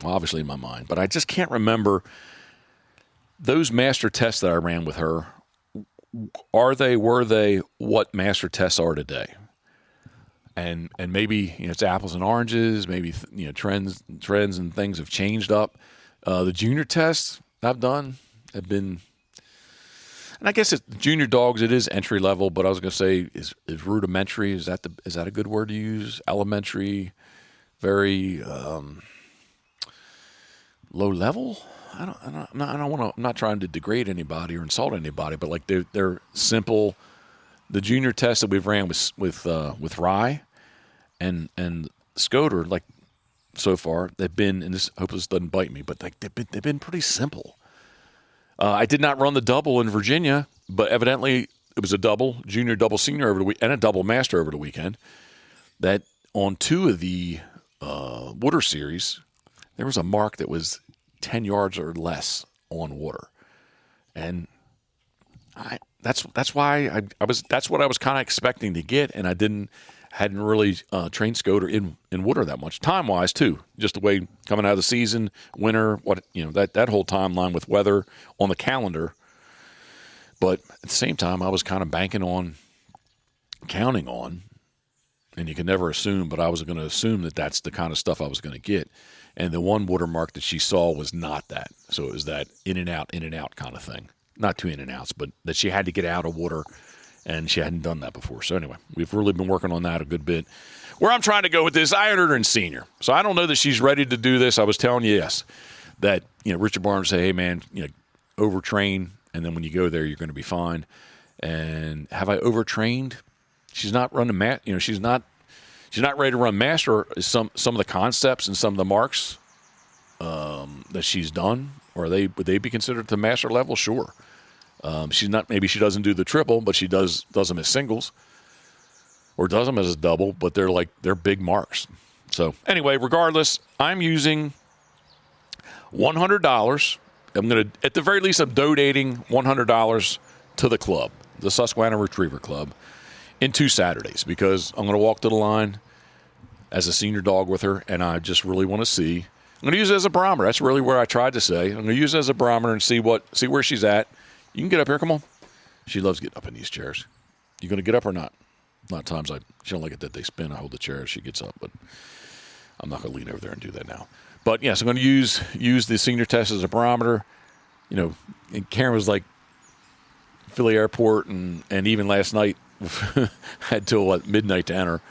well, obviously in my mind, but I just can't remember those master tests that I ran with her. Were they what master tests are today? And maybe it's apples and oranges. Maybe trends and things have changed up. The junior tests I've done have been, and I guess it's junior dogs. It is entry level, but I was going to say is rudimentary. Is that a good word to use? Elementary, very low level. I'm not trying to degrade anybody or insult anybody, but they're simple. The junior tests that we've ran with Rye and Scoter, so far, they've been, and I hope this doesn't bite me, but they've been pretty simple. I did not run the double in Virginia, but evidently it was a double, junior, double, senior over the week, and a double master over the weekend. That on 2 of the water series, there was a mark that was 10 yards or less on water, and that's why that's what I was kind of expecting to get, and I hadn't really trained Scoter in water that much, time wise too. Just the way coming out of the season, winter, that whole timeline with weather on the calendar. But at the same time, I was kind of counting on, and you can never assume, but I was going to assume that that's the kind of stuff I was going to get. And the one watermark that she saw was not that. So it was that in and out kind of thing. not two in and outs, but that she had to get out of water, and she hadn't done that before. So anyway, we've really been working on that a good bit. Where I'm trying to go with this, I entered her in senior. So I don't know that she's ready to do this. I was telling you, yes, that, Richard Barnes say, hey, man, overtrain, and then when you go there, you're going to be fine. And have I overtrained? She's not running she's not ready to run master. Some of the concepts and some of the marks that she's done, or would they be considered to master level? Sure. She's not. Maybe she doesn't do the triple, but she does them as singles, or does them as a double. But they're big marks. So anyway, regardless, I'm using $100. I'm going to, at the very least, I'm donating $100 to the club, the Susquehanna Retriever Club, in 2 Saturdays, because I'm going to walk to the line as a senior dog with her, and I just really want to see. I'm going to use it as a barometer. That's really where I tried to say. I'm going to use it as a barometer and see where she's at. You can get up here. Come on. She loves getting up in these chairs. You going to get up or not? A lot of times she don't like it that they spin. I hold the chair as she gets up, but I'm not going to lean over there and do that now. But yes, I'm going to use the senior test as a barometer. And Karen was like, Philly Airport, and even last night had till midnight to enter.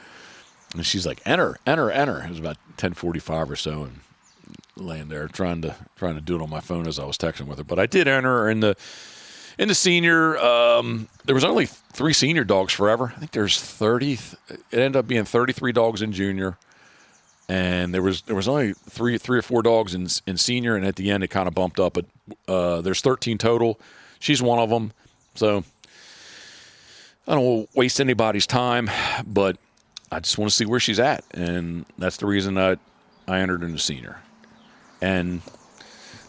And she's like, enter. It was about 10:45 or so, and laying there trying to do it on my phone as I was texting with her. But I did enter her in the senior. There was only 3 senior dogs forever. I think there's 30. It ended up being 33 dogs in junior, and there was only three or four dogs in senior. And at the end, it kind of bumped up. But there's 13 total. She's one of them. So I don't waste anybody's time, but I just want to see where she's at, and that's the reason I entered in the senior. And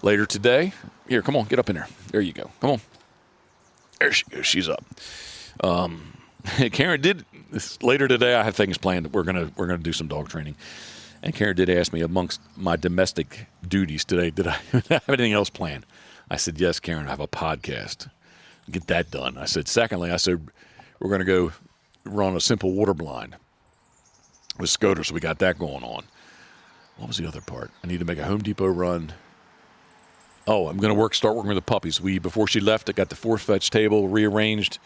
later today, here, come on, get up in there. There you go. Come on. There she goes. She's up. Karen did later today. I have things planned. We're gonna do some dog training, and Karen did ask me amongst my domestic duties today, did I have anything else planned? I said yes, Karen. I have a podcast. Get that done. I said, secondly, we're going to go run a simple water blind with Scoter, so we got that going on. What was the other part? I need to make a Home Depot run. Oh, I'm going to start working with the puppies. Before she left, I got the force fetch table rearranged.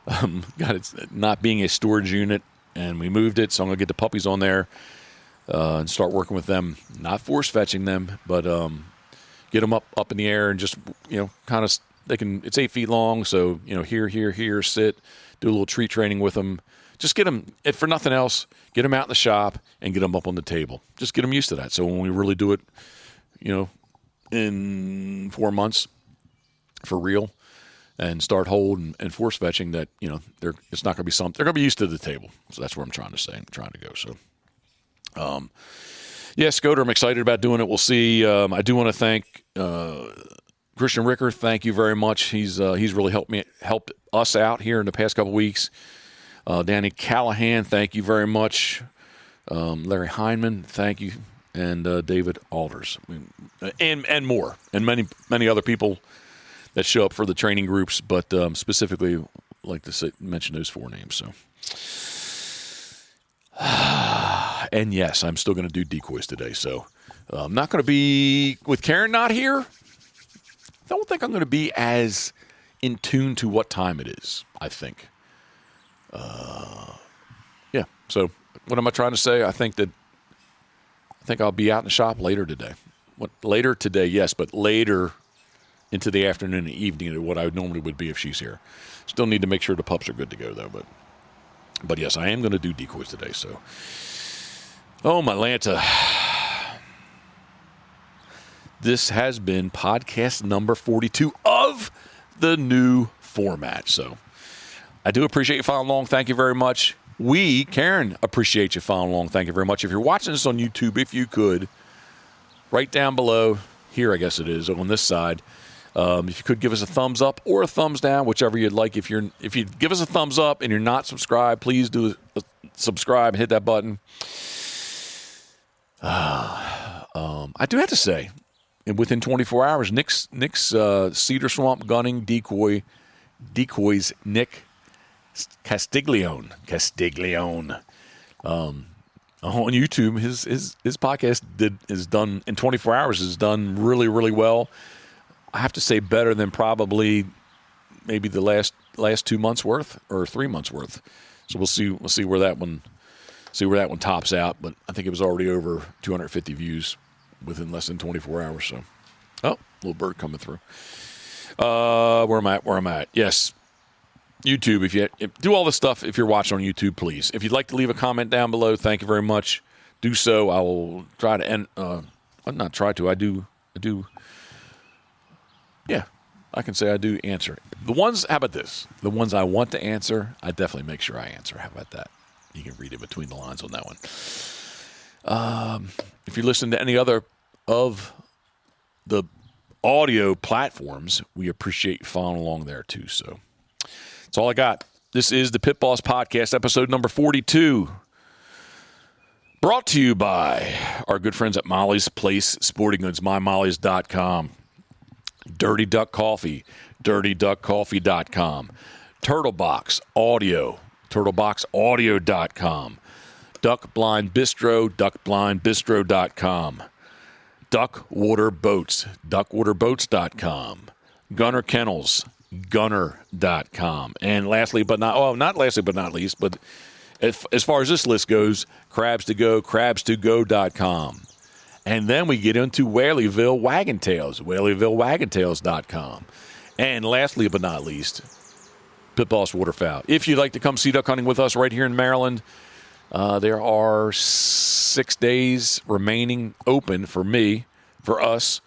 Got it not being a storage unit, and we moved it, so I'm going to get the puppies on there and start working with them. Not force fetching them, but get them up in the air and just, kind of. It's 8 feet long, so, here, sit, do a little treat training with them. Just get them, if for nothing else, get them out in the shop and get them up on the table. Just get them used to that. So when we really do it, in 4 months for real and start hold and force fetching, that, it's not going to be something. They're going to be used to the table. So that's where I'm trying to say. I'm trying to go. So, Scoter, I'm excited about doing it. We'll see. I do want to thank Christian Ricker, thank you very much. He's really helped us out here in the past couple of weeks. Danny Callahan, thank you very much. Larry Heineman, thank you, and David Alders, and more, and many other people that show up for the training groups. But specifically, like to mention those 4 names. So, and yes, I'm still going to do decoys today. So, I'm not going to be with Karen not here. I don't think I'm going to be as in tune to what time it is, I think. So what am I trying to say? I think I'll be out in the shop later today. Later today, yes, but later into the afternoon and evening than what I normally would be if she's here. Still need to make sure the pups are good to go, though. But yes, I am going to do decoys today. So, oh, my Lanta. This has been podcast number 42 of the new format. So I do appreciate you following along. Thank you very much. Karen, appreciate you following along. Thank you very much. If you're watching this on YouTube, if you could, right down below, here I guess it is, on this side, if you could give us a thumbs up or a thumbs down, whichever you'd like. If you give us a thumbs up and you're not subscribed, please do subscribe and hit that button. I do have to say, and within 24 hours, Nick's Cedar Swamp gunning decoys, Nick Castiglione. On YouTube, his podcast is done in 24 hours. Is done really, really well. I have to say, better than probably maybe the last 2 months worth or 3 months worth. So we'll see where that one tops out. But I think it was already over 250 views within less than 24 hours. So, little bird coming through. Where am I at? Yes. YouTube. If do all this stuff if you're watching on YouTube, please. If you'd like to leave a comment down below, thank you very much. Do so. I will try to end. Not try to. I do. Yeah, I can say I do answer. The ones. How about this? The ones I want to answer, I definitely make sure I answer. How about that? You can read it between the lines on that one. If you listen to any other of the audio platforms, we appreciate you following along there too. So. That's all I got. This is the Pit Boss Podcast, episode number 42. Brought to you by our good friends at Molly's Place Sporting Goods, mymolly's.com. Dirty Duck Coffee, dirtyduckcoffee.com. Turtlebox Audio, turtleboxaudio.com. Duck Blind Bistro, duckblindbistro.com. Duckwater Boats, duckwaterboats.com. Gunner Kennels, gunner.com. And lastly but not least, but as far as this list goes, crabs to go, crabstogo.com. And then we get into Whaleyville Wagon Tails, whaleyvillewagontails.com. And lastly but not least, Pitboss Waterfowl. If you'd like to come sea duck hunting with us right here in Maryland, there are 6 days remaining open for us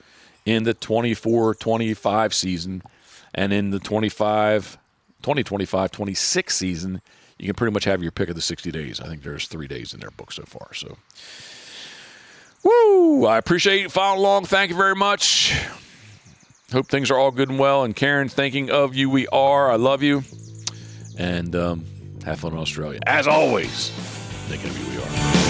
in the 24-25 season. And in the 2025-26 season, you can pretty much have your pick of the 60 days. I think there's 3 days in their book so far. So, I appreciate you following along. Thank you very much. Hope things are all good and well. And Karen, thinking of you, we are. I love you. And have fun in Australia. As always, thinking of you, we are.